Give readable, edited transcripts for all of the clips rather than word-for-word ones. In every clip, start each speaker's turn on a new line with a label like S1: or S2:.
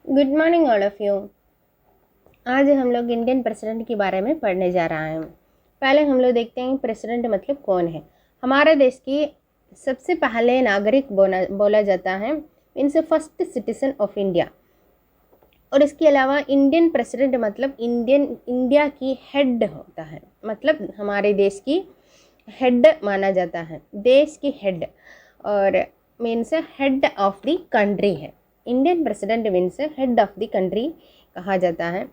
S1: Good morning all of you. आज हम लोग इंडियन प्रेसिडेंट के बारे में पढ़ने जा रहे हैं। पहले हम लोग देखते हैं प्रेसिडेंट मतलब कौन है। हमारे देश की सबसे पहले नागरिक बोला जाता है, means first citizen of India. और इसके अलावा इंडियन प्रेसिडेंट मतलब इंडिया की हेड होता है, मतलब हमारे देश की हेड माना जाता है, देश की हेड। और means head of the country है। Indian president means head of the country कहा जाता है।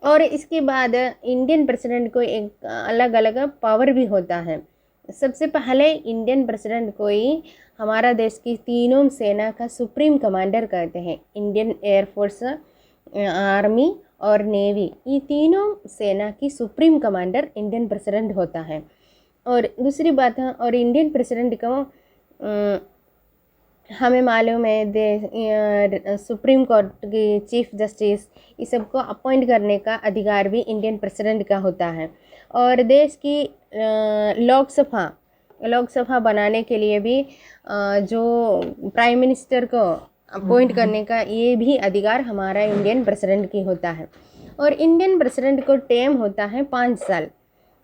S1: और इसके बाद इंडियन प्रेसिडेंट को एक अलग अलग पावर भी होता है। सबसे पहले इंडियन प्रेसिडेंट को ही हमारा देश की तीनों सेना का सुप्रीम कमांडर कहते हैं। इंडियन एयरफोर्स, आर्मी और नेवी, ये तीनों सेना की सुप्रीम कमांडर इंडियन प्रेसिडेंट होता है। और दूसरी बात है, और इंडियन प्रेसिडेंट को हमें मालूम है सुप्रीम कोर्ट की चीफ जस्टिस, ये सबको अपॉइंट करने का अधिकार भी इंडियन प्रेसिडेंट का होता है। और देश की लोकसभा बनाने के लिए भी जो प्राइम मिनिस्टर को अपॉइंट करने का ये भी अधिकार हमारा इंडियन प्रेसिडेंट की होता है। और इंडियन प्रेसिडेंट को टेम होता है 5 साल।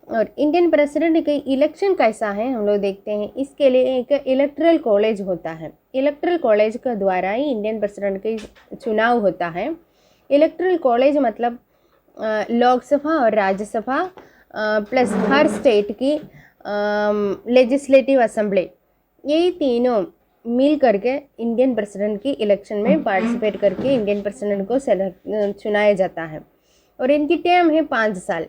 S1: और इंडियन प्रेसिडेंट के इलेक्शन कैसा है हम लोग देखते हैं। इसके लिए एक इलेक्टरल कॉलेज होता है। इलेक्टरल कॉलेज के द्वारा ही इंडियन प्रेसिडेंट का चुनाव होता है। इलेक्टरल कॉलेज मतलब लोकसभा और राज्यसभा प्लस हर स्टेट की लेजिस्लेटिव असेंबली, यही तीनों मिल करके इंडियन प्रेसिडेंट की इलेक्शन में पार्टिसिपेट करके इंडियन प्रेसिडेंट को चुनाया जाता है। और इनकी टर्म है 5 साल।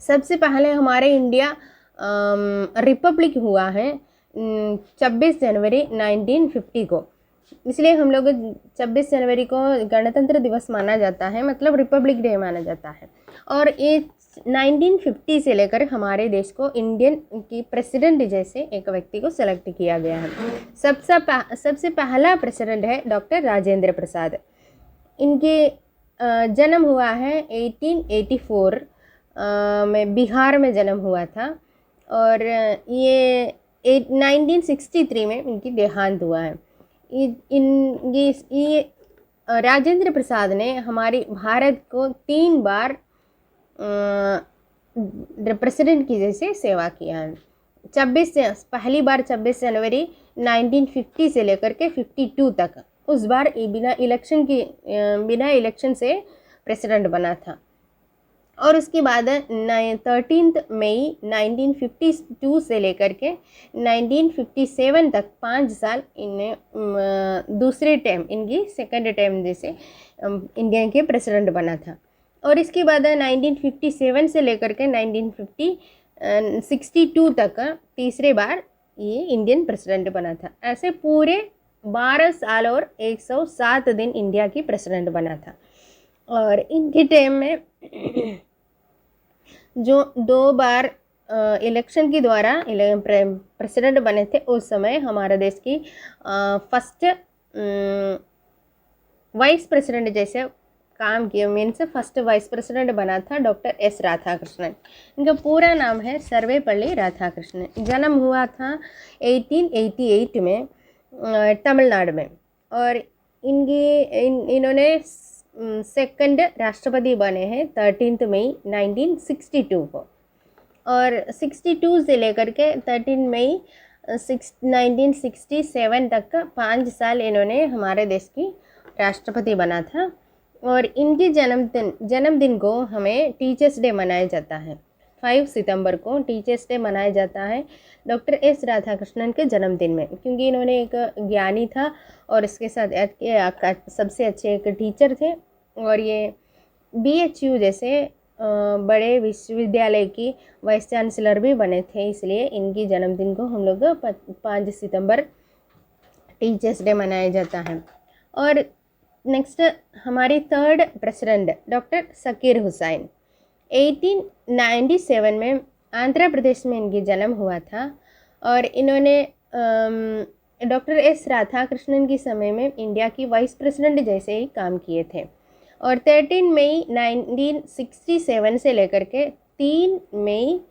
S1: सबसे पहले हमारे इंडिया रिपब्लिक हुआ है 26 जनवरी 1950 को। इसलिए हम लोग 26 जनवरी को गणतंत्र दिवस माना जाता है, मतलब रिपब्लिक डे माना जाता है। और ये 1950 से लेकर हमारे देश को इंडियन की प्रेसिडेंट जैसे एक व्यक्ति को सेलेक्ट किया गया है। सबसे पहला प्रेसिडेंट है डॉक्टर राजेंद्र प्रसाद। इनके जन्म हुआ है 1884 में, बिहार में जन्म हुआ था। और ये 1963 में इनकी देहांत हुआ है। ये राजेंद्र प्रसाद ने हमारी भारत को 3 बार प्रेसिडेंट की जैसे सेवा किया है। पहली बार 26 जनवरी 1950 से लेकर के 52 तक, उस बार बिना इलेक्शन से प्रेसिडेंट बना था। और उसके बाद 13 मई 1952 से लेकर के 1957 तक 5 साल इन्हें दूसरे टाइम, इनकी सेकंड टाइम जैसे इंडिया के प्रेसिडेंट बना था। और इसके बाद 1957 से लेकर के 1962 तक तीसरे बार ये इंडियन प्रेसिडेंट बना था। ऐसे पूरे 12 साल और 107 दिन इंडिया की प्रेसिडेंट बना था। और इनके टाइम में जो 2 बार इलेक्शन के द्वारा प्रेसिडेंट बने थे, उस समय हमारा देश की फर्स्ट वाइस प्रेसिडेंट जैसे काम किया, मीन्स फर्स्ट वाइस प्रेसिडेंट बना था डॉक्टर एस राधाकृष्णन। इनका पूरा नाम है सर्वेपल्ली राधाकृष्णन। जन्म हुआ था 1888 में तमिलनाडु में। और इन्होंने सेकंड राष्ट्रपति बने हैं 13 मई 1962 को। और 62 से लेकर के 13 मई 1967 तक 5 साल इन्होंने हमारे देश की राष्ट्रपति बना था। और इनके जन्मदिन को हमें टीचर्स डे मनाया जाता है। 5 सितंबर को टीचर्स डे मनाया जाता है डॉक्टर एस राधाकृष्णन के जन्मदिन में, क्योंकि इन्होंने एक ज्ञानी था और इसके साथ सबसे अच्छे एक टीचर थे। और ये BHU जैसे बड़े विश्वविद्यालय की वाइस चांसलर भी बने थे। इसलिए इनकी जन्मदिन को हम लोग 5 सितंबर टीचर्स डे मनाया जाता है। और नेक्स्ट हमारी third president doctor Zakir Hussain. 1897 में आंध्र प्रदेश में इनकी जन्म हुआ था। और इन्होंने डॉक्टर एस राधाकृष्णन के समय में इंडिया की वाइस प्रेसिडेंट जैसे ही काम किए थे। और 13 मई 1967 से लेकर के 3 मई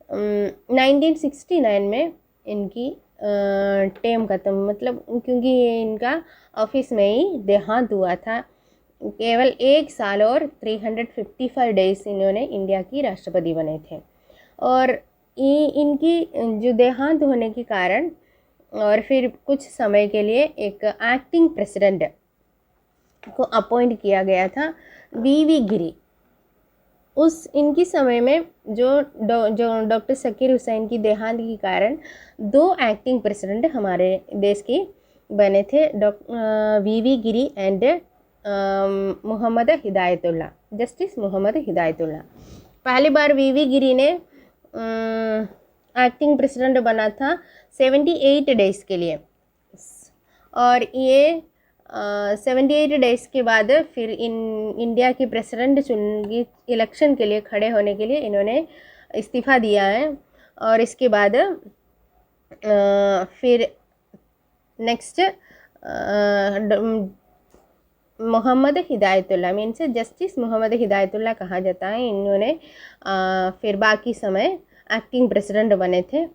S1: 1969 में इनकी टेम ख़त्म, मतलब क्योंकि ये इनका ऑफिस में ही देहांत हुआ था। केवल 1 साल और 355 डेज इन्होंने इंडिया की राष्ट्रपति बने थे। और ये इनकी जो देहांत होने के कारण और फिर कुछ समय के लिए एक एक्टिंग प्रेसिडेंट को अपॉइंट किया गया था, वी गिरी। उस इनकी समय में जो डॉक्टर ज़कीर हुसैन की देहांत के कारण 2 एक्टिंग प्रेसिडेंट हमारे देश के बने थे, V Giri and Mohammad Hidayatullah, justice Mohammad Hidayatullah. पहली बार वी गिरी ने एक्टिंग प्रेसिडेंट बना था 78 डेज़ के लिए, और ये 78 डेज़ के बाद फिर इंडिया की प्रेसिडेंट चुनगी इलेक्शन के लिए खड़े होने के लिए इन्होंने इस्तीफ़ा दिया है। और इसके बाद फिर next Mohammad Hidayatullah means justice Mohammad Hidayatullah कहा जाता है, इन्होंने फिर बाकी समय एक्टिंग प्रेसिडेंट बने थे।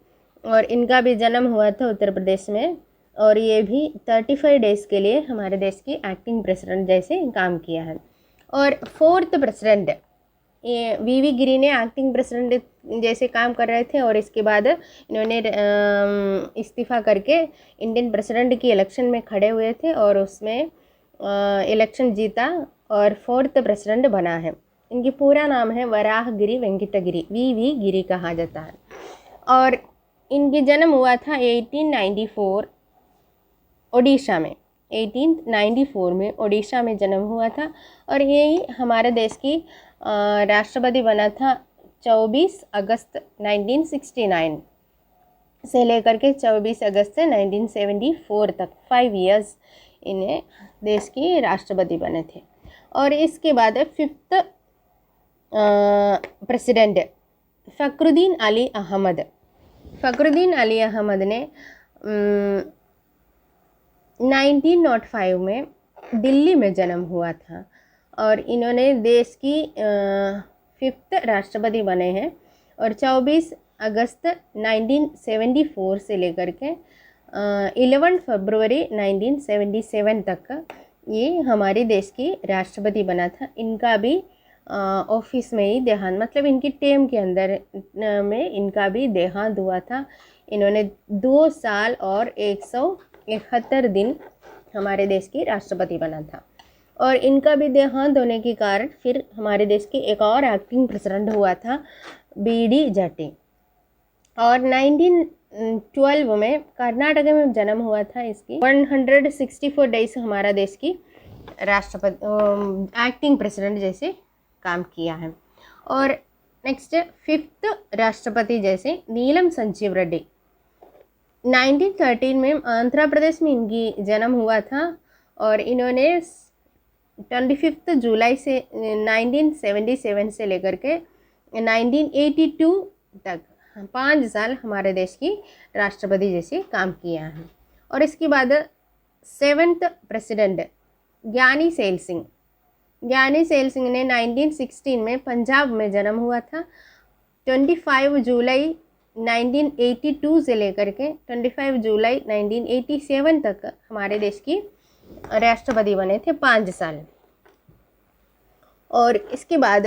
S1: और इनका भी जन्म हुआ था उत्तर प्रदेश में, और ये भी 35 डेज़ के लिए हमारे देश की एक्टिंग प्रेसिडेंट जैसे काम किया है। और 4th प्रेसिडेंट ये वी गिरी ने एक्टिंग प्रेसिडेंट जैसे काम कर रहे थे, और इसके बाद इन्होंने इस्तीफ़ा करके इंडियन प्रेसिडेंट की इलेक्शन में खड़े हुए थे और उसमें इलेक्शन जीता और 4th प्रेसिडेंट बना है। इनकी पूरा नाम है वराहगिरी वेंकटगिरी, वी गिरी कहा जाता है। और इनकी जन्म हुआ था 1894 ओडिशा में, 1894 में ओडिशा में जन्म हुआ था। और यही हमारे देश की राष्ट्रपति बना था 24 अगस्त 1969 से लेकर के 24 अगस्त 1974 तक 5 इयर्स इन्हें देश की राष्ट्रपति बने थे। और इसके बाद 5th प्रेसिडेंट फ़खरुद्दीन अली अहमद। फ़खरुद्दीन अली अहमद ने 1905 में दिल्ली में जन्म हुआ था, और इन्होंने देश की 5th राष्ट्रपति बने हैं। और 24 अगस्त 1974 से लेकर के 11 फरवरी 1977 तक ये हमारे देश की राष्ट्रपति बना था। इनका भी ऑफिस में ही देहांत, मतलब इनकी टेम के अंदर में इनका भी देहांत हुआ था। इन्होंने 2 साल और 171 दिन हमारे देश की राष्ट्रपति बना था। और इनका भी देहांत होने के कारण फिर हमारे देश के एक और एक्टिंग प्रेसिडेंट हुआ था, BD जट्टी। और 1912 में कर्नाटक में जन्म हुआ था इसकी। 164 डेज हमारा देश की राष्ट्रपति एक्टिंग प्रेसिडेंट जैसे काम किया है। और नेक्स्ट 5th राष्ट्रपति जैसे नीलम संजीव रेड्डी। 1913 में आंध्र प्रदेश में इनकी जन्म हुआ था, और इन्होंने 25 जुलाई से 1977 से लेकर के 1982 तक 5 साल हमारे देश की राष्ट्रपति जैसे काम किया है। और इसके बाद 7th प्रेसिडेंट ज्ञानी सेल सिंह। ज्ञानी सेल सिंह ने 1916 में पंजाब में जन्म हुआ था। 25 जुलाई 1982 से लेकर के 25 जुलाई 1987 तक हमारे देश की राष्ट्रपति बने थे 5 साल। और इसके बाद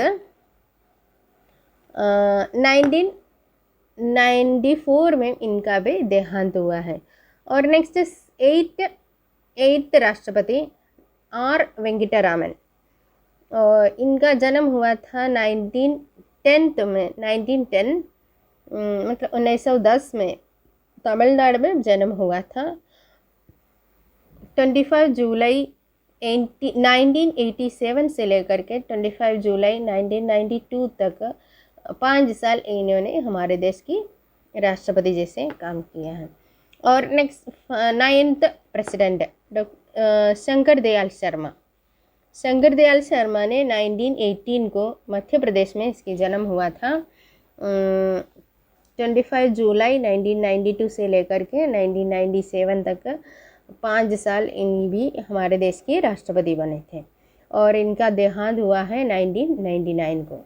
S1: 1994 में इनका भी देहांत हुआ है। और नेक्स्ट 8th राष्ट्रपति R वेंकटरामन। और इनका जन्म हुआ था 1910 में, 1910 मतलब 1910 में तमिलनाडु में जन्म हुआ था। 25 जुलाई 1987 से लेकर के 25 जुलाई 1992 तक 5 साल इन्होंने हमारे देश की राष्ट्रपति जैसे काम किया है। और next 9th president Shankar Dayal Sharma. Shankar Dayal Sharma ने 1918 को मध्य प्रदेश में इसकी जन्म हुआ था। 25 जुलाई 1992 से लेकर के 1997 तक 5 साल इन भी हमारे देश के राष्ट्रपति बने थे। और इनका देहांत हुआ है 1999 को।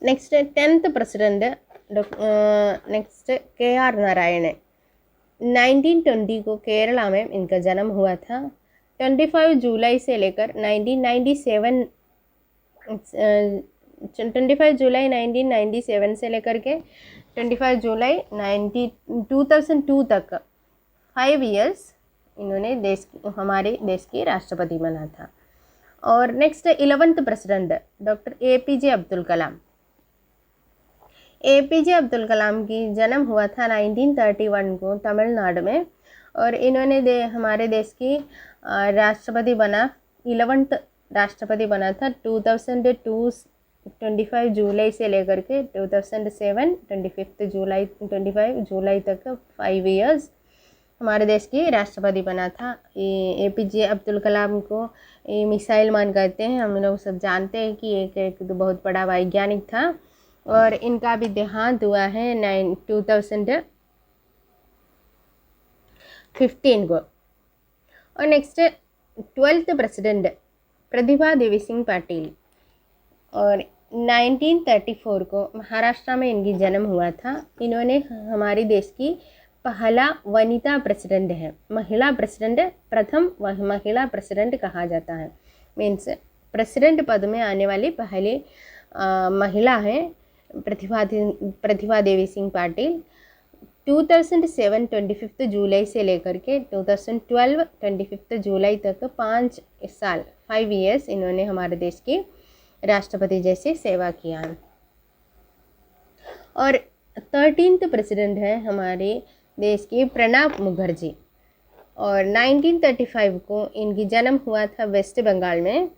S1: Next 10th president next KR Narayan. 1920 को केरला में इनका जन्म हुआ था। 25 जुलाई से लेकर 1997 25 जुलाई 1997 से लेकर के 25 जुलाई 2002 तक 5 इयर्स इन्होंने हमारे देश के राष्ट्रपति बना था। और next 11th president doctor APJ Abdul Kalam. APJ Abdul Kalam की जन्म हुआ था 1931 को तमिलनाडु में, और इन्होंने हमारे देश की राष्ट्रपति बना 11th राष्ट्रपति बना था 2002 25 जुलाई से लेकर के 2007 25 जुलाई तक 5 इयर्स हमारे देश की राष्ट्रपति बना था। APJ अब्दुल कलाम को मिसाइल मैन कहते हैं, हम लोग सब जानते हैं कि एक तो बहुत बड़ा वैज्ञानिक था, और इनका भी देहांत हुआ है 2015 को। और next 12th president Pratibha Devi Singh Patil, और 1934 को महाराष्ट्र में इनकी जन्म हुआ था। इन्होंने हमारे देश की पहला वनिता प्रेसिडेंट है, महिला प्रेसिडेंट, प्रथम महिला प्रेसिडेंट कहा जाता है। मीन्स प्रेसिडेंट पद में आने वाली पहली महिला है प्रतिभा देवी सिंह पाटिल। 2007 25 जुलाई से लेकर के 2012 25 जुलाई तक 5 साल 5 इयर्स इन्होंने हमारे देश की राष्ट्रपति जैसी सेवा किया। और 13th प्रेसिडेंट है हमारे देश के प्रणब मुखर्जी, और 1935 को इनकी जन्म हुआ था वेस्ट बंगाल में,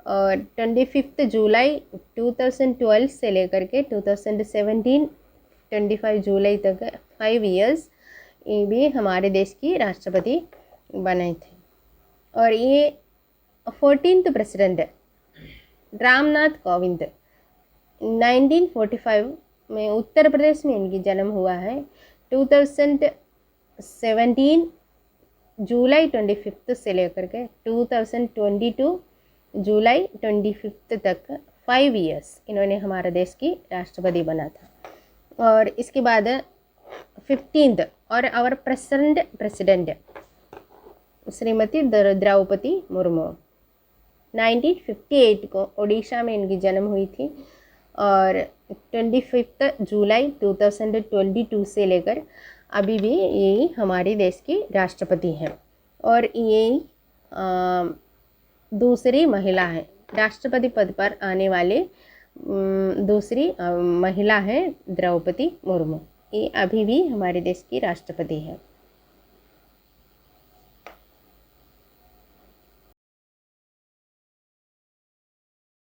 S1: और 25 जुलाई 2012 से लेकर के 2017 25 जुलाई तक 5 इयर्स ये भी हमारे देश की राष्ट्रपति बने थे। और ये 14th प्रेसिडेंट रामनाथ कोविंद। 1945 में उत्तर प्रदेश में इनकी जन्म हुआ है। 2017 जुलाई 25 से लेकर के 2022 जुलाई 25 तक 5 इयर्स इन्होंने हमारे देश की राष्ट्रपति बना था। और इसके बाद 15th और आवर प्रेसिडेंट श्रीमती द्रौपदी मुर्मू। 1958 को ओडिशा में इनकी जन्म हुई थी, और 25 जुलाई 2022 से लेकर अभी भी यही हमारे देश की राष्ट्रपति हैं, और यही दूसरी महिला है राष्ट्रपति पद पर आने वाले दूसरी महिला है द्रौपदी मुर्मू। ये अभी भी हमारे देश की राष्ट्रपति है।